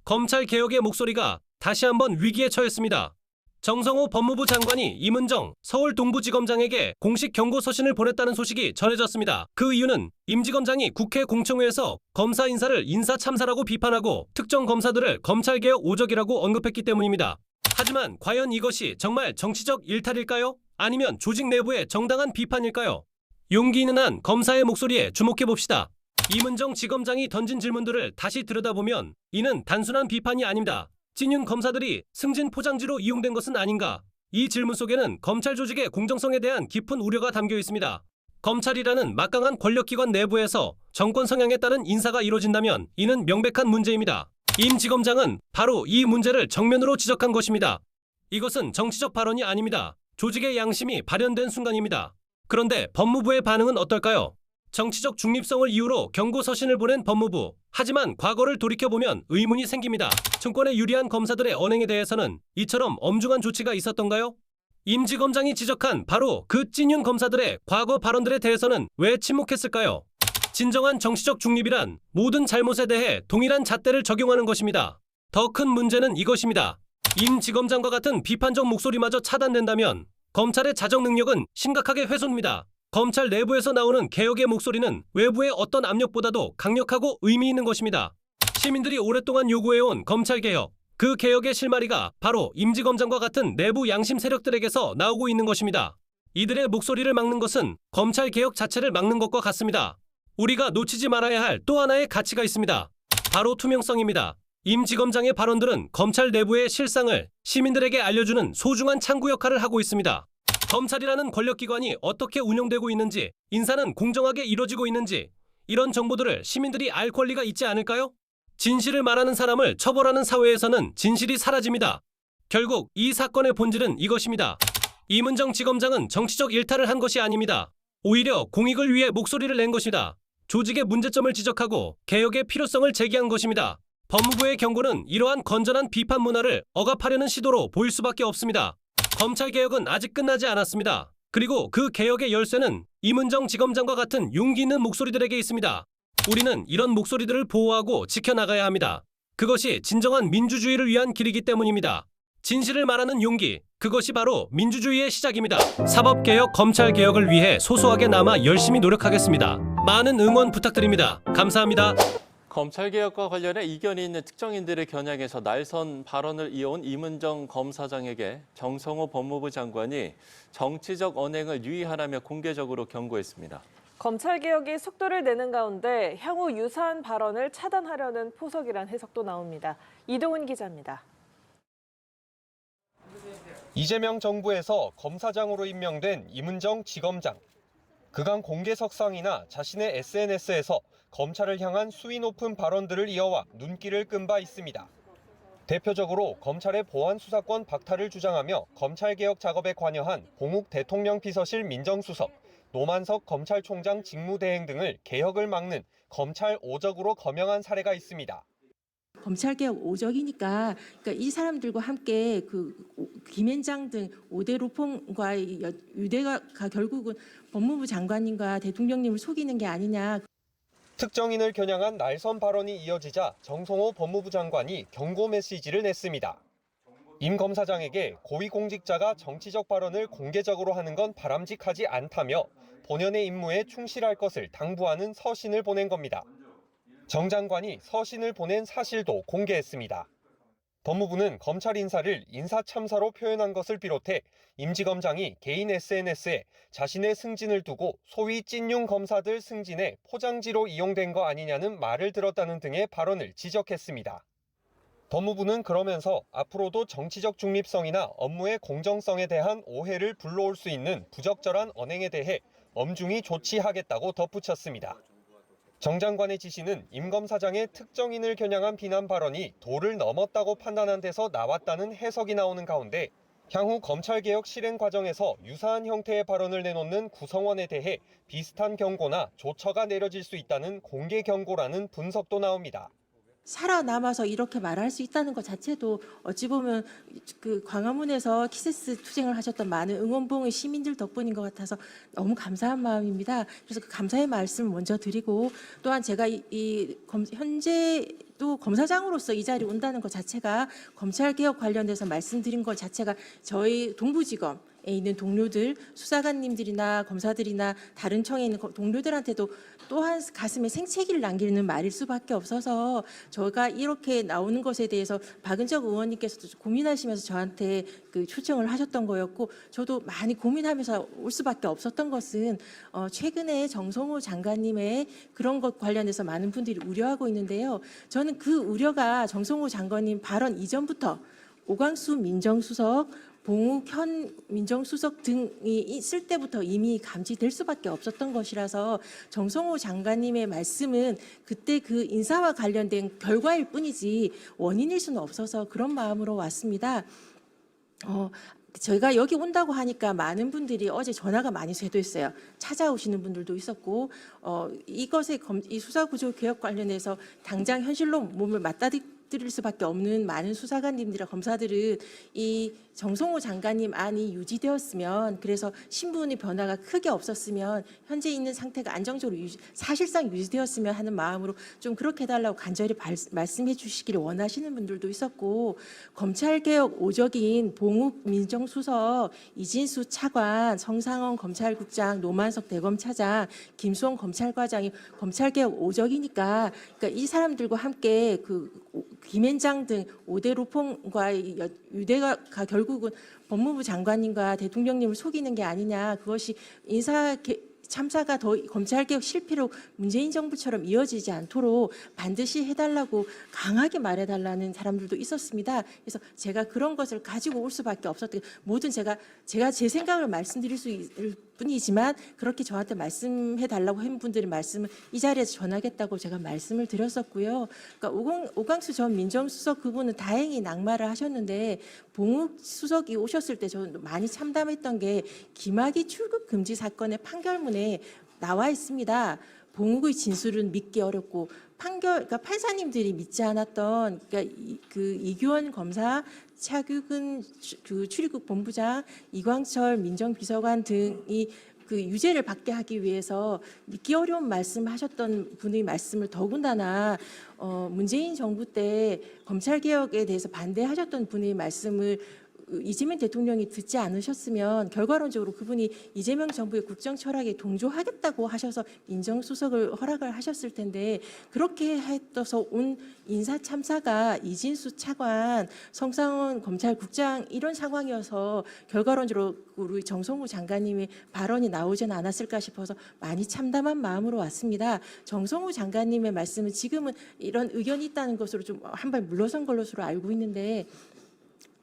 검찰 개혁의 목소리가 다시 한번 위기에 처했습니다. 정성호 법무부 장관이 임은정 서울 동부지검장에게 공식 경고 서신을 보냈다는 소식이 전해졌습니다. 그 이유는 임 지검장이 국회 공청회에서 검사 인사를 인사참사라고 비판하고 특정 검사들을 검찰개혁 오적이라고 언급했기 때문입니다. 하지만 과연 이것이 정말 정치적 일탈일까요? 아니면 조직 내부의 정당한 비판일까요? 용기 있는 한 검사의 목소리에 주목해봅시다. 임은정 지검장이 던진 질문들을 다시 들여다보면 이는 단순한 비판이 아닙니다. 찐윤 검사들이 승진 포장지로 이용된 것은 아닌가? 이 질문 속에는 검찰 조직의 공정성에 대한 깊은 우려가 담겨 있습니다. 검찰이라는 막강한 권력기관 내부에서 정권 성향에 따른 인사가 이루어진다면 이는 명백한 문제입니다. 임 지검장은 바로 이 문제를 정면으로 지적한 것입니다. 이것은 정치적 발언이 아닙니다. 조직의 양심이 발현된 순간입니다. 그런데 법무부의 반응은 어떨까요? 정치적 중립성을 이유로 경고 서신을 보낸 법무부. 하지만 과거를 돌이켜보면 의문이 생깁니다. 정권에 유리한 검사들의 언행에 대해서는 이처럼 엄중한 조치가 있었던가요? 임 지검장이 지적한 바로 그 찐윤 검사들의 과거 발언들에 대해서는 왜 침묵했을까요? 진정한 정치적 중립이란 모든 잘못에 대해 동일한 잣대를 적용하는 것입니다. 더 큰 문제는 이것입니다. 임 지검장과 같은 비판적 목소리마저 차단된다면 검찰의 자정 능력은 심각하게 훼손됩니다. 검찰 내부에서 나오는 개혁의 목소리는 외부의 어떤 압력보다도 강력하고 의미 있는 것입니다. 시민들이 오랫동안 요구해온 검찰개혁, 그 개혁의 실마리가 바로 임지검장과 같은 내부 양심 세력들에게서 나오고 있는 것입니다. 이들의 목소리를 막는 것은 검찰개혁 자체를 막는 것과 같습니다. 우리가 놓치지 말아야 할 또 하나의 가치가 있습니다. 바로 투명성입니다. 임지검장의 발언들은 검찰 내부의 실상을 시민들에게 알려주는 소중한 창구 역할을 하고 있습니다. 검찰이라는 권력기관이 어떻게 운영되고 있는지, 인사는 공정하게 이루어지고 있는지 이런 정보들을 시민들이 알 권리가 있지 않을까요? 진실을 말하는 사람을 처벌하는 사회에서는 진실이 사라집니다. 결국 이 사건의 본질은 이것입니다. 임은정 지검장은 정치적 일탈을 한 것이 아닙니다. 오히려 공익을 위해 목소리를 낸 것이다. 조직의 문제점을 지적하고 개혁의 필요성을 제기한 것입니다. 법무부의 경고는 이러한 건전한 비판 문화를 억압하려는 시도로 보일 수밖에 없습니다. 검찰개혁은 아직 끝나지 않았습니다. 그리고 그 개혁의 열쇠는 임은정 지검장과 같은 용기 있는 목소리들에게 있습니다. 우리는 이런 목소리들을 보호하고 지켜나가야 합니다. 그것이 진정한 민주주의를 위한 길이기 때문입니다. 진실을 말하는 용기, 그것이 바로 민주주의의 시작입니다. 사법개혁, 검찰개혁을 위해 소소하게나마 열심히 노력하겠습니다. 많은 응원 부탁드립니다. 감사합니다. 검찰개혁과 관련해 이견이 있는 특정인들의 겨냥해서 날선 발언을 이어온 임은정 검사장에게 정성호 법무부 장관이 정치적 언행을 유의하라며 공개적으로 경고했습니다. 검찰개혁이 속도를 내는 가운데 향후 유사한 발언을 차단하려는 포석이란 해석도 나옵니다. 이동훈 기자입니다. 이재명 정부에서 검사장으로 임명된 임은정 지검장. 그간 공개석상이나 자신의 SNS에서 검찰을 향한 수위 높은 발언들을 이어와 눈길을 끈 바 있습니다. 대표적으로 검찰의 보안 수사권 박탈을 주장하며 검찰개혁 작업에 관여한 봉욱 대통령 비서실 민정수석, 노만석 검찰총장 직무대행 등을 개혁을 막는 검찰 오적으로 거명한 사례가 있습니다. 검찰개혁 오적이니까 이 사람들과 함께 김앤장 등 5대 로펌과의 유대가 결국은 법무부 장관님과 대통령님을 속이는 게 아니냐. 특정인을 겨냥한 날선 발언이 이어지자 정성호 법무부 장관이 경고 메시지를 냈습니다. 임 검사장에게 고위공직자가 정치적 발언을 공개적으로 하는 건 바람직하지 않다며 본연의 임무에 충실할 것을 당부하는 서신을 보낸 겁니다. 정 장관이 서신을 보낸 사실도 공개했습니다. 법무부는 검찰 인사를 인사참사로 표현한 것을 비롯해 임 지검장이 개인 SNS에 자신의 승진을 두고 소위 찐윤 검사들 승진에 포장지로 이용된 거 아니냐는 말을 들었다는 등의 발언을 지적했습니다. 법무부는 그러면서 앞으로도 정치적 중립성이나 업무의 공정성에 대한 오해를 불러올 수 있는 부적절한 언행에 대해 엄중히 조치하겠다고 덧붙였습니다. 정 장관의 지시는 임 검사장의 특정인을 겨냥한 비난 발언이 도를 넘었다고 판단한 데서 나왔다는 해석이 나오는 가운데 향후 검찰개혁 실행 과정에서 유사한 형태의 발언을 내놓는 구성원에 대해 비슷한 경고나 조처가 내려질 수 있다는 공개 경고라는 분석도 나옵니다. 살아남아서 이렇게 말할 수 있다는 것 자체도 어찌 보면 그 광화문에서 키세스 투쟁을 하셨던 많은 응원봉의 시민들 덕분인 것 같아서 너무 감사한 마음입니다. 그래서 그 감사의 말씀을 먼저 드리고, 또한 제가 현재도 검사장으로서 이 자리에 온다는 것 자체가, 검찰개혁 관련해서 말씀드린 것 자체가 저희 동부지검에 있는 동료들, 수사관님들이나 검사들이나 다른 청에 있는 동료들한테도 또한 가슴에 생채기를 남기는 말일 수밖에 없어서, 저가 이렇게 나오는 것에 대해서 박은정 의원님께서도 고민하시면서 저한테 그 초청을 하셨던 거였고, 저도 많이 고민하면서 올 수밖에 없었던 것은 최근에 정성호 장관님의 그런 것 관련해서 많은 분들이 우려하고 있는데요. 저는 그 우려가 정성호 장관님 발언 이전부터 오광수 민정수석, 봉욱 현 민정수석 등이 있을 때부터 이미 감지될 수밖에 없었던 것이라서, 정성호 장관님의 말씀은 그때 그 인사와 관련된 결과일 뿐이지 원인일 수는 없어서 그런 마음으로 왔습니다. 저희가 여기 온다고 하니까 많은 분들이 어제 전화가 많이 쇄도했어요. 찾아오시는 분들도 있었고, 이것의 이 수사구조 개혁 관련해서 당장 현실로 몸을 맞닥뜨릴 수밖에 없는 많은 수사관님들이나 검사들은 이 정성호 장관님 안이 유지되었으면, 그래서 신분의 변화가 크게 없었으면, 현재 있는 상태가 안정적으로 사실상 유지되었으면 하는 마음으로 좀 그렇게 해달라고 간절히 말씀해 주시기를 원하시는 분들도 있었고, 검찰개혁 오적인 봉욱 민정수석, 이진수 차관, 성상원 검찰국장, 노만석 대검차장, 김수원 검찰과장이 검찰개혁 오적이니까, 그러니까 이 사람들과 함께 그 김앤장 등 5대 로펌과의 유대가 결국은 법무부 장관님과 대통령님을 속이는 게 아니냐, 그것이 참사가 더 검찰개혁 실패로 문재인 정부처럼 이어지지 않도록 반드시 해달라고 강하게 말해달라는 사람들도 있었습니다. 그래서 제가 그런 것을 가지고 올 수밖에 없었던, 모든 제가 제 생각을 말씀드릴 수 있을 뿐이지만, 그렇게 저한테 말씀해달라고 한 분들의 말씀을 이 자리에서 전하겠다고 제가 말씀을 드렸었고요. 그러니까 오광수 전 민정수석 그분은 다행히 낙마를 하셨는데, 봉욱 수석이 오셨을 때 저는 많이 참담했던 게, 김학의 출국 금지 사건의 판결문에 나와 있습니다. 봉욱의 진술은 믿기 어렵고, 그러니까 판사님들이 믿지 않았던, 그러니까 그 이규원 검사, 차규근 그 출입국 본부장, 이광철 민정비서관 등이 그 유죄를 받게 하기 위해서 믿기 어려운 말씀하셨던 분의 말씀을, 더군다나 문재인 정부 때 검찰개혁에 대해서 반대하셨던 분의 말씀을 이재명 대통령이 듣지 않으셨으면 결과론적으로 그분이 이재명 정부의 국정 철학에 동조하겠다고 하셔서 민정수석을 허락을 하셨을 텐데, 그렇게 해서 온 인사 참사가 이진수 차관, 성상원 검찰국장 이런 상황이어서 결과론적으로 우리 정성호 장관님의 발언이 나오지는 않았을까 싶어서 많이 참담한 마음으로 왔습니다. 정성호 장관님의 말씀은 지금은 이런 의견이 있다는 것으로 좀 한 발 물러선 것으로 알고 있는데,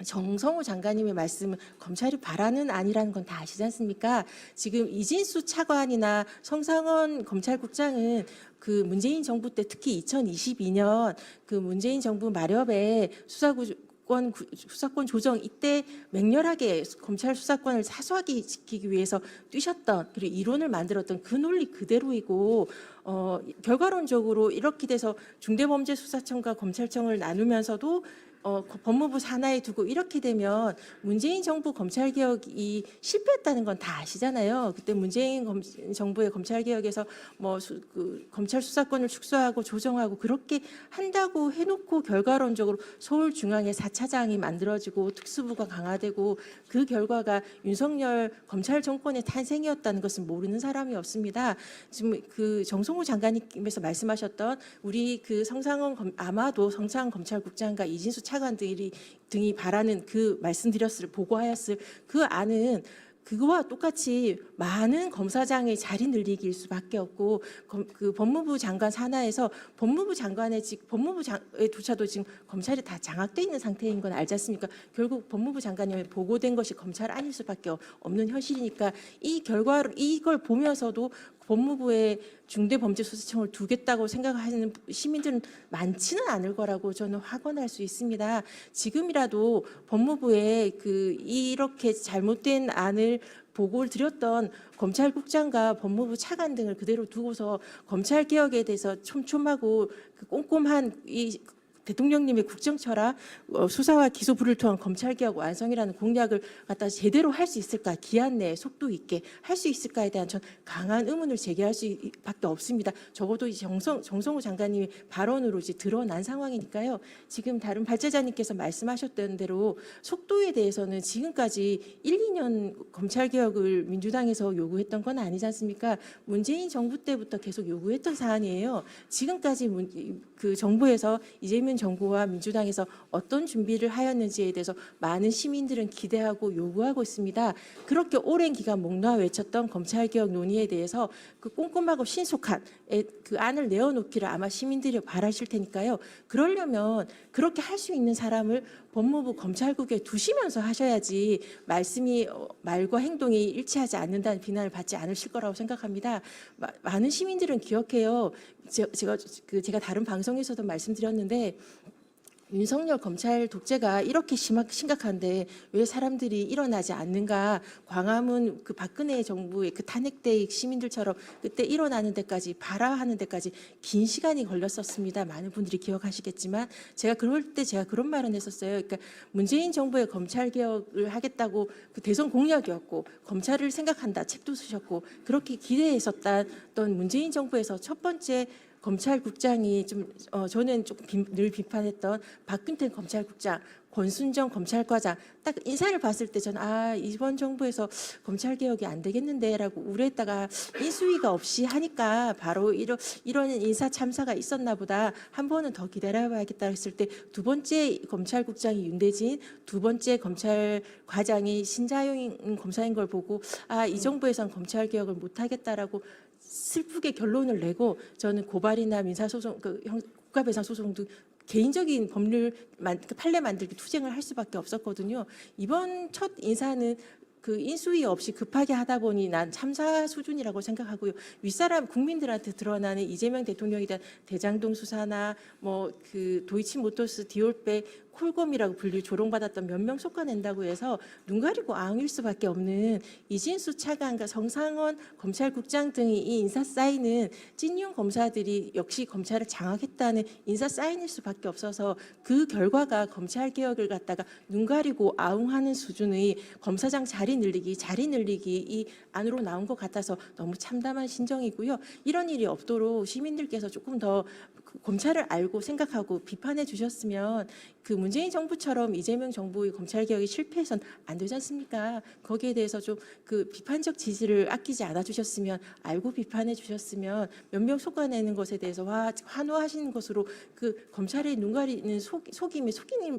정성호 장관님의 말씀은 검찰이 바라는 아니라는 건 다 아시지 않습니까? 지금 이진수 차관이나 성상원 검찰국장은 그 문재인 정부 때, 특히 2022년 그 문재인 정부 마렵에 수사권 조정 이때 맹렬하게 검찰 수사권을 사수하게 지키기 위해서 뛰셨던, 그리고 이론을 만들었던 그 논리 그대로이고, 결과론적으로 이렇게 돼서 중대범죄수사청과 검찰청을 나누면서도 법무부 산하에 두고 이렇게 되면 문재인 정부 검찰개혁이 실패했다는 건 다 아시잖아요. 그때 문재인 정부의 검찰개혁에서 그 검찰 수사권을 축소하고 조정하고 그렇게 한다고 해놓고, 결과론적으로 서울중앙에 4차장이 만들어지고 특수부가 강화되고, 그 결과가 윤석열 검찰 정권의 탄생이었다는 것은 모르는 사람이 없습니다. 지금 그 정성호 장관님께서 말씀하셨던 우리 그 아마도 성상원 검찰국장과 이진수 차관 등이 바라는 그 보고하였을 그 안은 그거와 똑같이 많은 검사장의 자리 늘리기일 수밖에 없고, 그 법무부 장관 산하에서 법무부장조차도 지금 검찰이 다 장악돼 있는 상태인 건 알지 않습니까? 결국 법무부 장관님이 보고된 것이 검찰 아닐 수밖에 없는 현실이니까, 이 결과를 이걸 보면서도 법무부에 중대범죄수사청을 두겠다고 생각하는 시민들은 많지는 않을 거라고 저는 확언할 수 있습니다. 지금이라도 법무부에 이렇게 잘못된 안을 보고를 드렸던 검찰국장과 법무부 차관 등을 그대로 두고서 검찰 개혁에 대해서 촘촘하고 꼼꼼한 이 대통령님의 국정철학, 수사와 기소부를 통한 검찰개혁 완성이라는 공약을 갖다 제대로 할 수 있을까, 기한 내에 속도 있게 할 수 있을까에 대한 전 강한 의문을 제기할 수밖에 없습니다. 적어도 이 정성호 장관님의 발언으로 이제 드러난 상황이니까요. 지금 다른 발제자님께서 말씀하셨던 대로 속도에 대해서는 지금까지 1, 2년 검찰개혁을 민주당에서 요구했던 건 아니지 않습니까? 문재인 정부 때부터 계속 요구했던 사안이에요. 지금까지 그 정부에서 이재명 정부와 민주당에서 어떤 준비를 하였는지에 대해서 많은 시민들은 기대하고 요구하고 있습니다. 그렇게 오랜 기간 목 놓아 외쳤던 검찰개혁 논의에 대해서 그 꼼꼼하고 신속한 그 안을 내어놓기를 아마 시민들이 바라실 테니까요. 그러려면 그렇게 할 수 있는 사람을 법무부 검찰국에 두시면서 하셔야지 말과 행동이 일치하지 않는다는 비난을 받지 않으실 거라고 생각합니다. 많은 시민들은 기억해요. 제가 다른 방송에서도 말씀드렸는데 윤석열 검찰 독재가 이렇게 심각한데 왜 사람들이 일어나지 않는가? 광화문 그 박근혜 정부의 그 탄핵 때 시민들처럼 그때 일어나는 데까지 발화하는 데까지 긴 시간이 걸렸었습니다. 많은 분들이 기억하시겠지만 제가 그럴 때 그런 말은 했었어요. 그러니까 문재인 정부의 검찰 개혁을 하겠다고 그 대선 공약이었고 검찰을 생각한다 책도 쓰셨고 그렇게 기대했었던 문재인 정부에서 첫 번째 검찰국장이 저는 조금 늘 비판했던 박균택 검찰국장, 권순정 검찰과장 딱 인사를 봤을 때 저는 이번 정부에서 검찰 개혁이 안 되겠는데라고 우려했다가 인수위가 없이 하니까 바로 이런 인사 참사가 있었나 보다. 한 번은 더 기다려봐야겠다 했을 때 두 번째 검찰국장이 윤대진, 두 번째 검찰과장이 신자영 검사인 걸 보고 이 정부에선 검찰 개혁을 못 하겠다라고 슬프게 결론을 내고 저는 고발이나 민사소송, 국가배상소송 등 개인적인 법률 판례 만들기 투쟁을 할 수밖에 없었거든요. 이번 첫 인사는 그 인수위 없이 급하게 하다 보니 난 참사 수준이라고 생각하고요. 윗사람 국민들한테 드러나는 이재명 대통령에 대한 대장동 수사나 그 도이치모터스 디올백 콜검이라고 조롱받았던 몇 명 속아낸다고 해서 눈 가리고 앙일 수밖에 없는 이진수 차관과 성상원 검찰국장 등이 이 인사 사인은 찐윤 검사들이 역시 검찰을 장악했다는 인사 사인일 수밖에 없어서 그 결과가 검찰 개혁을 갖다가 눈 가리고 아웅하는 수준의 검사장 자리 늘리기 이 안으로 나온 것 같아서 너무 참담한 심정이고요. 이런 일이 없도록 시민들께서 조금 더 검찰을 알고 생각하고 비판해 주셨으면 그 문재인 정부처럼 이재명 정부의 검찰 개혁이 실패해선 안 되지 않습니까? 거기에 대해서 좀 그 비판적 지지를 아끼지 않아 주셨으면 알고 비판해 주셨으면 몇 명 속아내는 것에 대해서 환호하시는 것으로 그 검찰의 눈 가리는 속임이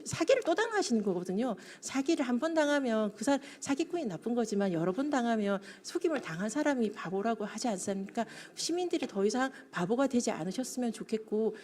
사기를 또 당하시는 거거든요. 사기를 한 번 당하면 사기꾼이 나쁜 거지만 여러 번 당하면 속임을 당한 사람이 바보라고 하지 않습니까? 시민들이 더 이상 바보가 되지 않으셨으면 좋겠고